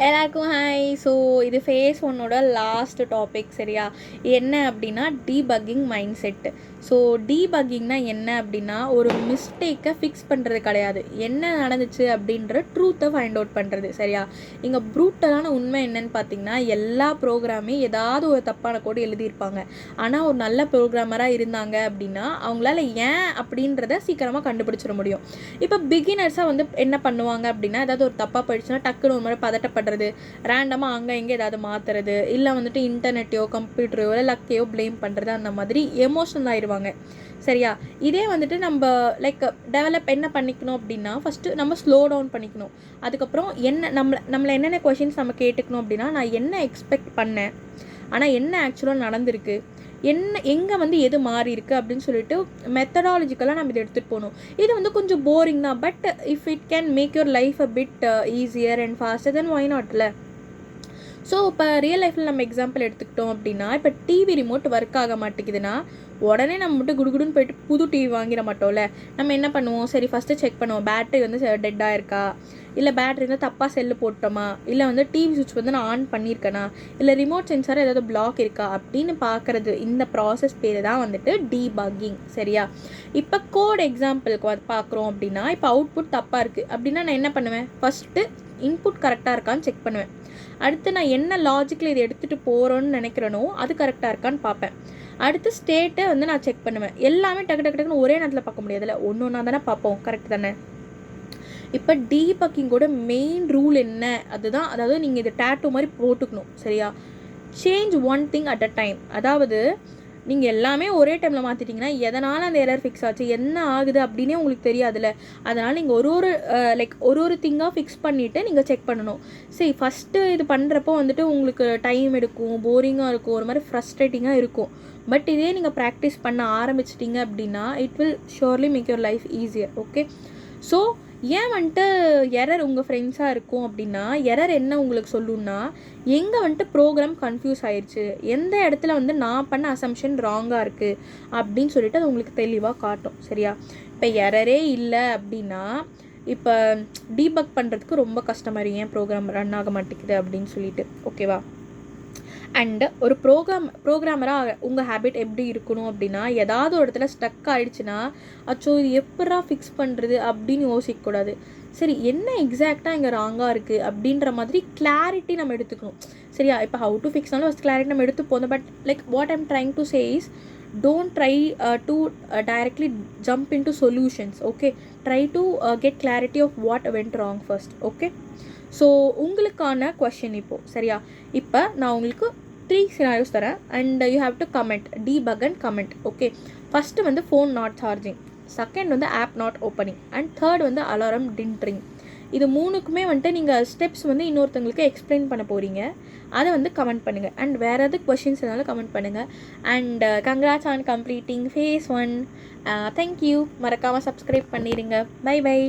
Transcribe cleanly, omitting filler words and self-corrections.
எல்லாருக்கும் hi. So இது face ஒன்னோட லாஸ்ட் டாபிக். சரியா? என்ன அப்படின்னா டீபக்கிங் மைண்ட் செட்டு. ஸோ டீபக்கிங்னா என்ன அப்படின்னா ஒரு மிஸ்டேக்கை ஃபிக்ஸ் பண்ணுறது கிடையாது, என்ன நடந்துச்சு அப்படின்ற ட்ரூத்தை ஃபைண்ட் அவுட் பண்ணுறது. சரியா? இங்கே ப்ரூட்டலான உண்மை என்னன்னு பார்த்தீங்கன்னா, எல்லா ப்ரோக்ராமே ஏதாவது ஒரு தப்பான கோடு எழுதியிருப்பாங்க. ஆனால் ஒரு நல்ல ப்ரோக்ராமராக இருந்தாங்க அப்படின்னா அவங்களால ஏன் அப்படின்றத சீக்கிரமாக கண்டுபிடிச்சிட முடியும். இப்போ பிகினர்ஸாக வந்து என்ன பண்ணுவாங்க அப்படின்னா, ஏதாவது ஒரு தப்பாக போயிடுச்சுன்னா டக்குன்னு ஒரு மாதிரி பதட்டப்படுறது, ரேண்டமாக அங்கே எங்கே ஏதாவது மாற்றுறது, இல்லை வந்துட்டு இன்டர்நெட்டையோ கம்ப்யூட்டரையோ இல்லை லக்கையோ ப்ளேம் பண்ணுறது, அந்த மாதிரி எமோஷனல் ஆயிடுவாங்க. சரியா? இதே வந்துட்டு நம்ம லைக் டெவலப் என்ன பண்ணிக்கணும் அப்படின்னா, ஃபஸ்ட்டு நம்ம ஸ்லோ டவுன் பண்ணிக்கணும். அதுக்கப்புறம் நம்மளை என்னென்ன கொஷின்ஸ் நம்ம கேட்டுக்கணும் அப்படின்னா, நான் என்ன எக்ஸ்பெக்ட் பண்ணேன், ஆனால் என்ன ஆக்சுவலாக நடந்திருக்கு, எங்கே வந்து எது மாறி இருக்குது அப்படின்னு சொல்லிட்டு மெத்தடாலஜிக்கலாக நம்ம இதை எடுத்துகிட்டு போகணும். இது வந்து கொஞ்சம் போரிங் தான், but if it can make your life a bit easier and faster then why நாட்ல. ஸோ இப்போ ரியல் லைஃப்பில் நம்ம எக்ஸாம்பிள் எடுத்துக்கிட்டோம் அப்படின்னா, இப்போ டிவி ரிமோட் ஒர்க் ஆக மாட்டேங்குதுன்னா உடனே நம்ம மட்டும் குடுகுடுன்னு போயிட்டு புது டிவி வாங்கிட மாட்டோம்ல. நம்ம என்ன பண்ணுவோம், சரி ஃபஸ்ட்டு செக் பண்ணுவோம் பேட்டரி வந்து டெட்டாக இருக்கா, இல்லை பேட்டரி வந்து தப்பாக செல்லு போட்டோமா, இல்லை வந்து டிவி சுவிட்ச் வந்து நான் ஆன் பண்ணியிருக்கேனா, இல்லை ரிமோட் சென்சார் ஏதாவது பிளாக் இருக்கா அப்படின்னு பார்க்குறது. இந்த ப்ராசஸ் பேர் தான் வந்துட்டு டீபக்கிங். சரியா? இப்போ கோட் எக்ஸாம்பிளுக்கு பார்க்குறோம் அப்படின்னா, இப்போ அவுட்புட் தப்பாக இருக்குது அப்படின்னா நான் என்ன பண்ணுவேன், ஃபஸ்ட்டு இன்புட் கரெக்டாக இருக்கான்னு செக் பண்ணுவேன். அடுத்து நான் என்ன லாஜிக்கில் இதை எடுத்துகிட்டு போகிறோன்னு நினைக்கிறேனோ அது கரெக்டாக இருக்கான்னு பார்ப்பேன். அடுத்து ஸ்டேட்டை வந்து நான் செக் பண்ணுவேன். எல்லாமே டக்கு டக்கு டக்குன்னு ஒரே நேரத்தில் பார்க்க முடியாதுல்ல, ஒன்று ஒன்றா தானே பார்ப்போம். கரெக்ட் தானே? இப்போ டீபக்கிங்கோட மெயின் ரூல் என்ன அதுதான், அதாவது நீங்கள் இதை டேட்டூ மாதிரி போட்டுக்கணும். சரியா? Change one thing at a time. அதாவது நீங்கள் எல்லாமே ஒரே டைமில் மாற்றிட்டிங்கன்னா எதனால் அந்த எரர் ஃபிக்ஸ் ஆச்சு, என்ன ஆகுது அப்படின்னே உங்களுக்கு தெரியாதுல்ல. அதனால் நீங்கள் ஒரு ஒரு திங்காக ஃபிக்ஸ் பண்ணிவிட்டு நீங்கள் செக் பண்ணணும். சரி, ஃபஸ்ட்டு இது பண்ணுறப்போ வந்துட்டு உங்களுக்கு டைம் எடுக்கும், போரிங்காக இருக்கும், ஒரு மாதிரி ஃப்ரஸ்ட்ரேட்டிங்காக இருக்கும். பட் இதே நீங்கள் ப்ராக்டிஸ் பண்ண ஆரம்பிச்சிட்டிங்க அப்படின்னா it will surely make your life easier. Okay? So ஏன் வந்துட்டு எரர் உங்கள் ஃப்ரெண்ட்ஸாக இருக்கும் அப்படின்னா, எரர் என்ன உங்களுக்கு சொல்லுன்னா, எங்கே வந்துட்டு ப்ரோக்ராம் கன்ஃபியூஸ் ஆயிடுச்சு, எந்த இடத்துல வந்து நான் பண்ண அசம்ஷன் ராங்காக இருக்குது அப்படின்னு சொல்லிட்டு அது உங்களுக்கு தெளிவாக காட்டும். சரியா? இப்போ எரரே இல்லை அப்படின்னா இப்போ டீபக் பண்ணுறதுக்கு ரொம்ப கஷ்டமாக ஏன் ப்ரோக்ராம் ரன் ஆக மாட்டேங்குது அப்படின்னு சொல்லிட்டு. ஓகேவா? அண்டு ஒரு ப்ரோக்ராமராக உங்கள் ஹேபிட் எப்படி இருக்கணும் அப்படின்னா, ஏதாவது ஒரு இடத்துல ஸ்டக் ஆகிடுச்சுன்னா அச்சோ இது எப்படா ஃபிக்ஸ் பண்ணுறது அப்படின்னு யோசிக்கக்கூடாது. சரி, என்ன எக்ஸாக்டாக இங்கே ராங்காக இருக்குது அப்படின்ற மாதிரி கிளாரிட்டி நம்ம எடுத்துக்கணும். சரியா? இப்போ ஹவு டு ஃபிக்ஸ்னாலும் ஃபஸ்ட் கிளாரிட்டி நம்ம எடுத்து போதும். But like what I'm trying to say is, don't try to directly jump into solutions. Okay, try to get clarity of what went wrong first. Okay, so உங்களுக்கான question இப்போது. சரியா? இப்போ நான் உங்களுக்கு 3 scenarios தரேன் and you have to comment, debug and comment. Okay? First வந்து phone not charging, second வந்து app not opening, and third வந்து அலாரம் டின்ட் ரிங். இது மூணுக்குமே வந்துட்டு நீங்கள் ஸ்டெப்ஸ் வந்து இன்னொருத்தவங்களுக்கு எக்ஸ்பிளைன் பண்ண போகிறீங்க. அதை வந்து கமெண்ட் பண்ணுங்கள். அண்ட் வேறு எது கொஷின்ஸ் இருந்தாலும் கமெண்ட் பண்ணுங்கள். And congrats on completing phase 1. Thank you. மறக்காமல் சப்ஸ்கிரைப் பண்ணிடுங்க. Bye by.